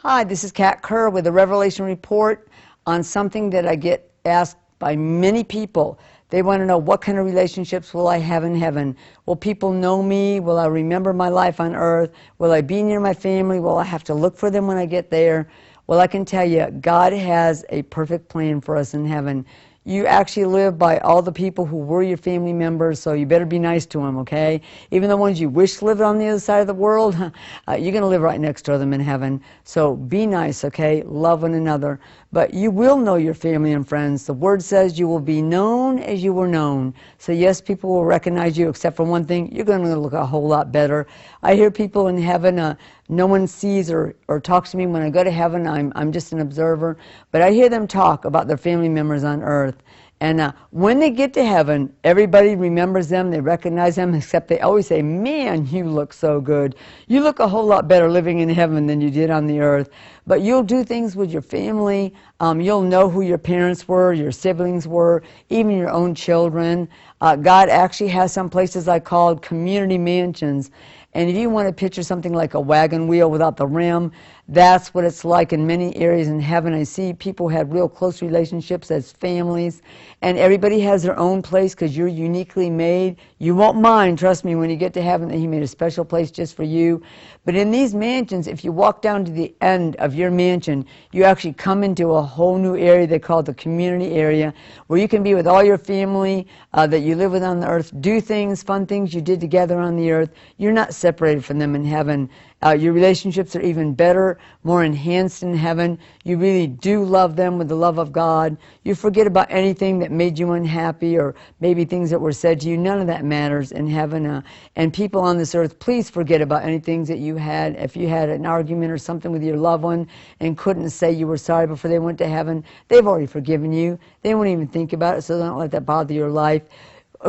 Hi, this is Katt with a Revelation report on something that I get asked by many people. They want to know, what kind of relationships will I have in heaven? Will people know me? Will I remember my life on earth? Will I be near my family? Will I have to look for them when I get there? Well, I can tell you, God has a perfect plan for us in heaven. You actually live by all the people who were your family members, so you better be nice to them, okay? Even the ones you wish lived on the other side of the world, you're going to live right next to them in heaven. So be nice, okay? Love one another. But you will know your family and friends. The Word says you will be known as you were known. So yes, people will recognize you, except for one thing, you're going to look a whole lot better. I hear people in heaven, no one sees or talks to me. When I go to heaven, I'm just an observer. But I hear them talk about their family members on earth. And when they get to heaven, everybody remembers them, they recognize them, except they always say, man, you look so good. You look a whole lot better living in heaven than you did on the earth. But you'll do things with your family. You'll know who your parents were, your siblings were, even your own children. God actually has some places I call community mansions. And if you want to picture something like a wagon wheel without the rim, that's what it's like in many areas in heaven. I see people have real close relationships as families, and everybody has their own place because you're uniquely made. You won't mind, trust me, when you get to heaven that He made a special place just for you. But in these mansions, if you walk down to the end of your mansion, you actually come into a whole new area they call the community area, where you can be with all your family that you live with on the earth, do things, fun things you did together on the earth. You're not separated from them in heaven. Your relationships are even better, more enhanced in heaven. You really do love them with the love of God. You forget about anything that made you unhappy or maybe things that were said to you. None of that matters in heaven. And people on this earth, please forget about any things that you had. If you had an argument or something with your loved one and couldn't say you were sorry before they went to heaven, they've already forgiven you. They won't even think about it, so don't let that bother your life.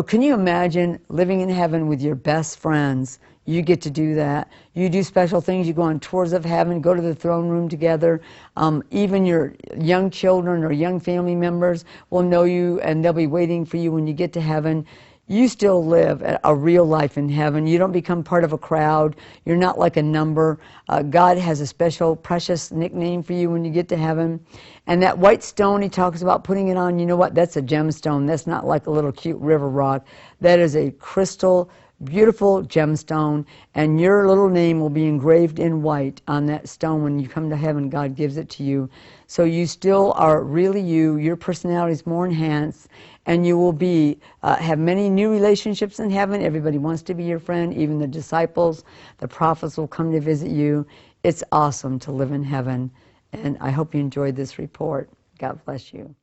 Can you imagine living in heaven with your best friends? You get to do that. You do special things. You go on tours of heaven, go to the throne room together. Even your young children or young family members will know you, and they'll be waiting for you when you get to heaven. You still live a real life in heaven. You don't become part of a crowd. You're not like a number. God has a special, precious nickname for you when you get to heaven. And that white stone, He talks about putting it on, you know what? That's a gemstone. That's not like a little cute river rock. That is a crystal, beautiful gemstone, and your little name will be engraved in white on that stone. When you come to heaven, God gives it to you. So you still are really you. Your personality is more enhanced, and you will be have many new relationships in heaven. Everybody wants to be your friend. Even the disciples, the prophets will come to visit you. It's awesome to live in heaven, and I hope you enjoyed this report. God bless you.